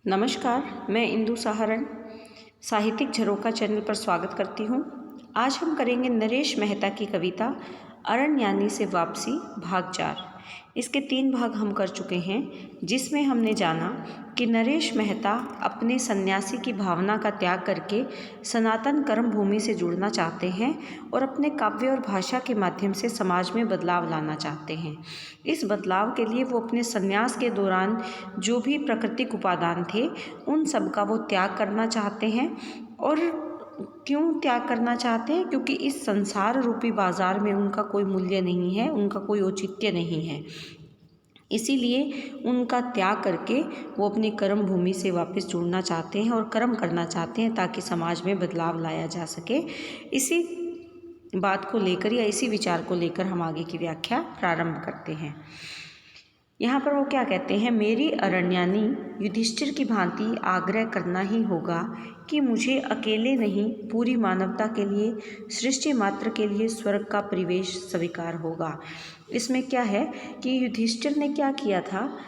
नमस्कार, मैं इंदु सहारण साहित्यिक झरोखा चैनल पर स्वागत करती हूँ। आज हम करेंगे नरेश मेहता की कविता अरण्यानी से वापसी भाग 4। इसके 3 भाग हम कर चुके हैं, जिसमें हमने जाना कि नरेश मेहता अपने सन्यासी की भावना का त्याग करके सनातन कर्म भूमि से जुड़ना चाहते हैं और अपने काव्य और भाषा के माध्यम से समाज में बदलाव लाना चाहते हैं। इस बदलाव के लिए वो अपने सन्यास के दौरान जो भी प्राकृतिक उपादान थे उन सब का वो त्याग करना चाहते हैं। और क्यों त्याग करना चाहते हैं? क्योंकि इस संसार रूपी बाजार में उनका कोई मूल्य नहीं है, उनका कोई औचित्य नहीं है। इसीलिए उनका त्याग करके वो अपनी कर्म भूमि से वापस जुड़ना चाहते हैं और कर्म करना चाहते हैं ताकि समाज में बदलाव लाया जा सके। इसी बात को लेकर या इसी विचार को लेकर हम आगे की व्याख्या प्रारंभ करते हैं। यहाँ पर वो क्या कहते हैं, मेरी अरण्यानी युधिष्ठिर की भांति आग्रह करना ही होगा कि मुझे अकेले नहीं पूरी मानवता के लिए, सृष्टि मात्र के लिए स्वर्ग का परिवेश स्वीकार होगा। इसमें क्या है कि युधिष्ठिर ने क्या किया था,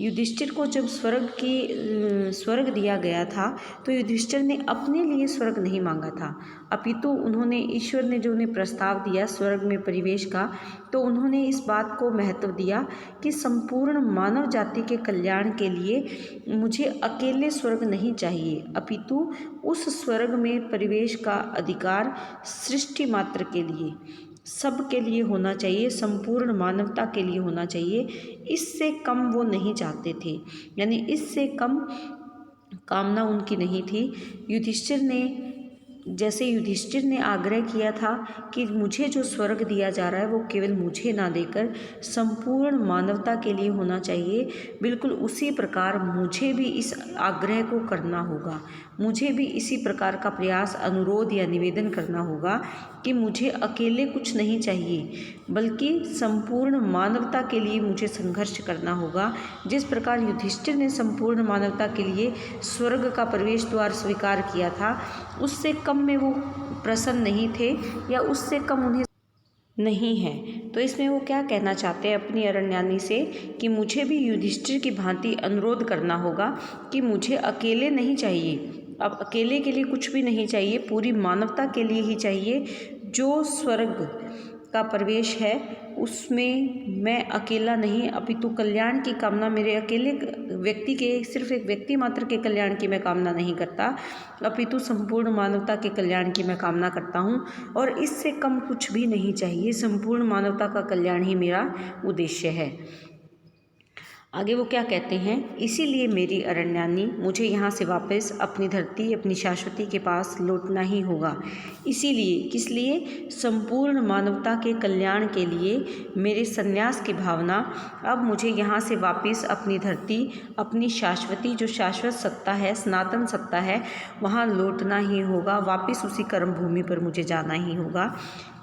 युधिष्ठिर को जब स्वर्ग दिया गया था तो युधिष्ठिर ने अपने लिए स्वर्ग नहीं मांगा था, अपितु उन्होंने, ईश्वर ने जो उन्हें प्रस्ताव दिया स्वर्ग में परिवेश का, तो उन्होंने इस बात को महत्व दिया कि संपूर्ण मानव जाति के कल्याण के लिए मुझे अकेले स्वर्ग नहीं चाहिए, अपितु उस स्वर्ग में परिवेश का अधिकार सृष्टि मात्र के लिए, सब के लिए होना चाहिए, संपूर्ण मानवता के लिए होना चाहिए। इससे कम वो नहीं चाहते थे, यानी इससे कम कामना उनकी नहीं थी। युधिष्ठिर ने आग्रह किया था कि मुझे जो स्वर्ग दिया जा रहा है वो केवल मुझे ना देकर संपूर्ण मानवता के लिए होना चाहिए, बिल्कुल उसी प्रकार मुझे भी इस आग्रह को करना होगा, मुझे भी इसी प्रकार का प्रयास, अनुरोध या निवेदन करना होगा कि मुझे अकेले कुछ नहीं चाहिए, बल्कि संपूर्ण मानवता के लिए मुझे संघर्ष करना होगा। जिस प्रकार युधिष्ठिर ने संपूर्ण मानवता के लिए स्वर्ग का प्रवेश द्वार स्वीकार किया था, उससे कम में वो प्रसन्न नहीं थे या उससे कम उन्हें नहीं है। तो इसमें वो क्या कहना चाहते हैं अपनी अरण्यानी से कि मुझे भी युधिष्ठिर की भांति अनुरोध करना होगा कि मुझे अकेले नहीं चाहिए, अब अकेले के लिए कुछ भी नहीं चाहिए, पूरी मानवता के लिए ही चाहिए। जो स्वर्ग का प्रवेश है उसमें मैं अकेला नहीं, अपितु कल्याण की कामना, मेरे अकेले व्यक्ति के, सिर्फ एक व्यक्ति मात्र के कल्याण की मैं कामना नहीं करता, अपितु संपूर्ण मानवता के कल्याण की मैं कामना करता हूँ और इससे कम कुछ भी नहीं चाहिए, संपूर्ण मानवता का कल्याण ही मेरा उद्देश्य है। आगे वो क्या कहते हैं, इसीलिए मेरी अरण्यानी, मुझे यहाँ से वापस अपनी धरती, अपनी शाश्वती के पास लौटना ही होगा। इसीलिए, किस लिए? संपूर्ण मानवता के कल्याण के लिए मेरे संन्यास की भावना, अब मुझे यहाँ से वापस अपनी धरती, अपनी शाश्वती, जो शाश्वत सत्ता है, सनातन सत्ता है, वहाँ लौटना ही होगा, वापस उसी कर्म भूमि पर मुझे जाना ही होगा।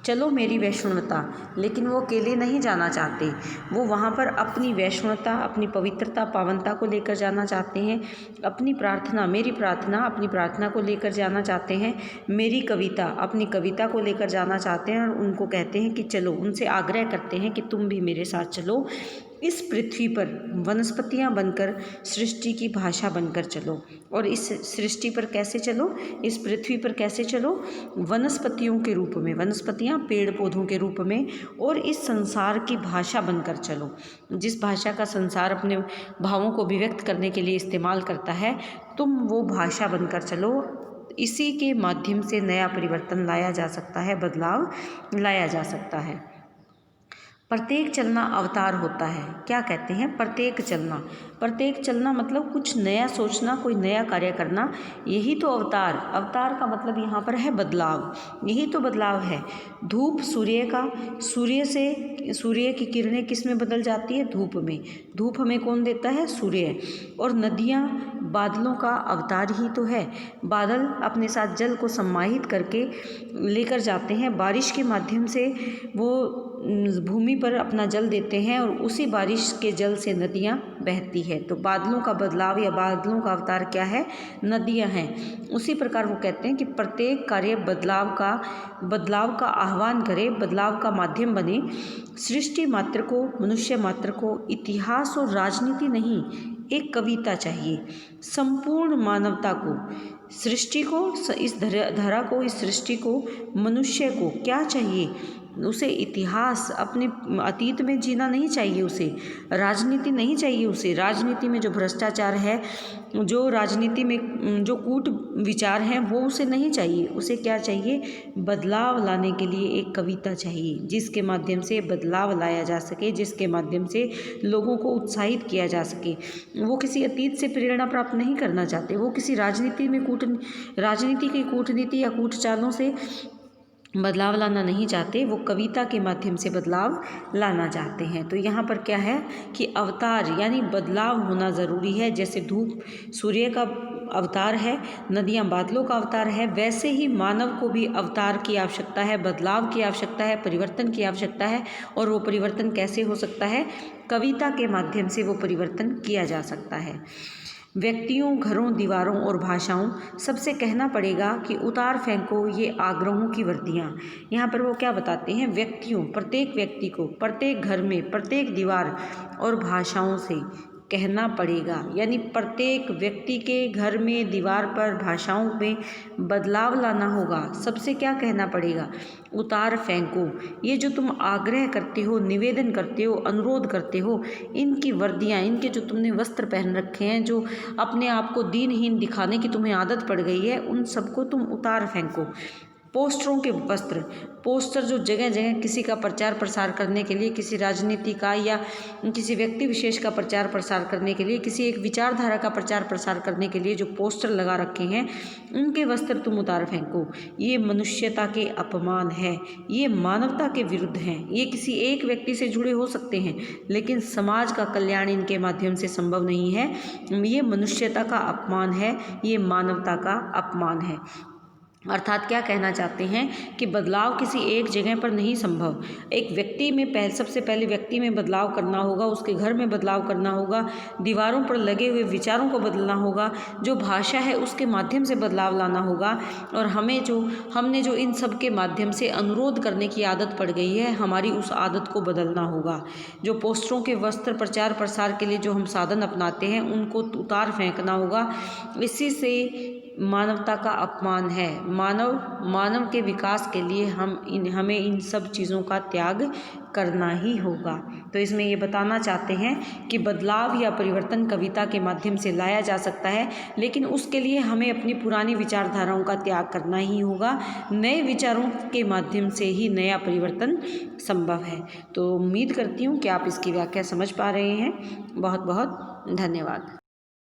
चलो मेरी वैष्णवता, लेकिन वो अकेले नहीं जाना चाहते, वो वहाँ पर अपनी वैष्णवता, अपनी पवित्रता, पावनता को लेकर जाना चाहते हैं, अपनी प्रार्थना, मेरी प्रार्थना, अपनी प्रार्थना को लेकर जाना चाहते हैं, मेरी कविता, अपनी कविता को लेकर जाना चाहते हैं और उनको कहते हैं कि चलो, उनसे आग्रह करते हैं कि तुम भी मेरे साथ चलो, इस पृथ्वी पर वनस्पतियाँ बनकर, सृष्टि की भाषा बनकर चलो। और इस सृष्टि पर कैसे चलो, इस पृथ्वी पर कैसे चलो? वनस्पतियों के रूप में, वनस्पतियाँ पेड़ पौधों के रूप में, और इस संसार की भाषा बनकर चलो। जिस भाषा का संसार अपने भावों को अभिव्यक्त करने के लिए इस्तेमाल करता है, तुम वो भाषा बनकर चलो। इसी के माध्यम से नया परिवर्तन लाया जा सकता है, बदलाव लाया जा सकता है। प्रत्येक चलना अवतार होता है। क्या कहते हैं? प्रत्येक चलना मतलब कुछ नया सोचना, कोई नया कार्य करना, यही तो अवतार का मतलब यहाँ पर है बदलाव, यही तो बदलाव है। धूप सूर्य का, सूर्य की किरणें किस में बदल जाती है? धूप में। धूप हमें कौन देता है? सूर्य। और नदियाँ बादलों का अवतार ही तो है। बादल अपने साथ जल को सम्माहित करके लेकर जाते हैं, बारिश के माध्यम से वो भूमि पर अपना जल देते हैं और उसी बारिश के जल से नदियाँ बहती है। तो बादलों का बदलाव या बादलों का अवतार क्या है? नदियाँ हैं। उसी प्रकार वो कहते हैं कि प्रत्येक कार्य बदलाव का आह्वान करे, बदलाव का माध्यम बने। सृष्टि मात्र को, मनुष्य मात्र को इतिहास और राजनीति नहीं, एक कविता चाहिए। संपूर्ण मानवता को, सृष्टि को, इस धरा को, इस सृष्टि को, मनुष्य को क्या चाहिए? उसे इतिहास, अपने अतीत में जीना नहीं चाहिए, उसे राजनीति नहीं चाहिए, उसे राजनीति में जो भ्रष्टाचार है, जो राजनीति में जो कूट विचार हैं, वो उसे नहीं चाहिए। उसे क्या चाहिए? बदलाव लाने के लिए एक कविता चाहिए, जिसके माध्यम से बदलाव लाया जा सके, जिसके माध्यम से लोगों को उत्साहित किया जा सके। वो किसी अतीत से प्रेरणा प्राप्त नहीं करना चाहते, वो किसी राजनीति की कूटनीति या कूट चालों से बदलाव लाना नहीं चाहते, वो कविता के माध्यम से बदलाव लाना चाहते हैं। तो यहाँ पर क्या है कि अवतार यानी बदलाव होना ज़रूरी है। जैसे धूप सूर्य का अवतार है, नदियाँ बादलों का अवतार है, वैसे ही मानव को भी अवतार की आवश्यकता है, बदलाव की आवश्यकता है, परिवर्तन की आवश्यकता है। और वो परिवर्तन कैसे हो सकता है? कविता के माध्यम से वो परिवर्तन किया जा सकता है। व्यक्तियों, घरों, दीवारों और भाषाओं, सबसे कहना पड़ेगा कि उतार फेंको ये आग्रहों की वर्दियाँ। यहाँ पर वो क्या बताते हैं? व्यक्तियों, प्रत्येक व्यक्ति को, प्रत्येक घर में, प्रत्येक दीवार और भाषाओं से कहना पड़ेगा, यानी प्रत्येक व्यक्ति के घर में, दीवार पर, भाषाओं में बदलाव लाना होगा। सबसे क्या कहना पड़ेगा? उतार फेंको। ये जो तुम आग्रह करते हो, निवेदन करते हो, अनुरोध करते हो, इनकी वर्दियाँ, इनके जो तुमने वस्त्र पहन रखे हैं, जो अपने आप को दीनहीन दिखाने की तुम्हें आदत पड़ गई है, उन सबको तुम उतार फेंको। पोस्टरों के वस्त्र, पोस्टर जो जगह जगह किसी का प्रचार प्रसार करने के लिए, किसी राजनीति का या किसी व्यक्ति विशेष का प्रचार प्रसार करने के लिए, किसी एक विचारधारा का प्रचार प्रसार करने के लिए जो पोस्टर लगा रखे हैं, उनके वस्त्र तुम उतार फेंको। ये मनुष्यता के अपमान है, ये मानवता के विरुद्ध हैं। ये किसी एक व्यक्ति से जुड़े हो सकते हैं, लेकिन समाज का कल्याण इनके माध्यम से संभव नहीं है। ये मनुष्यता का अपमान है, ये मानवता का अपमान है। अर्थात क्या कहना चाहते हैं कि बदलाव किसी एक जगह पर नहीं संभव। एक व्यक्ति में सबसे पहले व्यक्ति में बदलाव करना होगा, उसके घर में बदलाव करना होगा, दीवारों पर लगे हुए विचारों को बदलना होगा, जो भाषा है उसके माध्यम से बदलाव लाना होगा। और हमने जो इन सब के माध्यम से अनुरोध करने की आदत पड़ गई है, हमारी उस आदत को बदलना होगा। जो पोस्टरों के वस्त्र प्रचार प्रसार के लिए जो हम साधन अपनाते हैं, उनको उतार फेंकना होगा। इसी से मानवता का अपमान है। मानव के विकास के लिए हमें इन सब चीज़ों का त्याग करना ही होगा। तो इसमें ये बताना चाहते हैं कि बदलाव या परिवर्तन कविता के माध्यम से लाया जा सकता है, लेकिन उसके लिए हमें अपनी पुरानी विचारधाराओं का त्याग करना ही होगा। नए विचारों के माध्यम से ही नया परिवर्तन संभव है। तो उम्मीद करती हूँ कि आप इसकी व्याख्या समझ पा रहे हैं। बहुत बहुत धन्यवाद।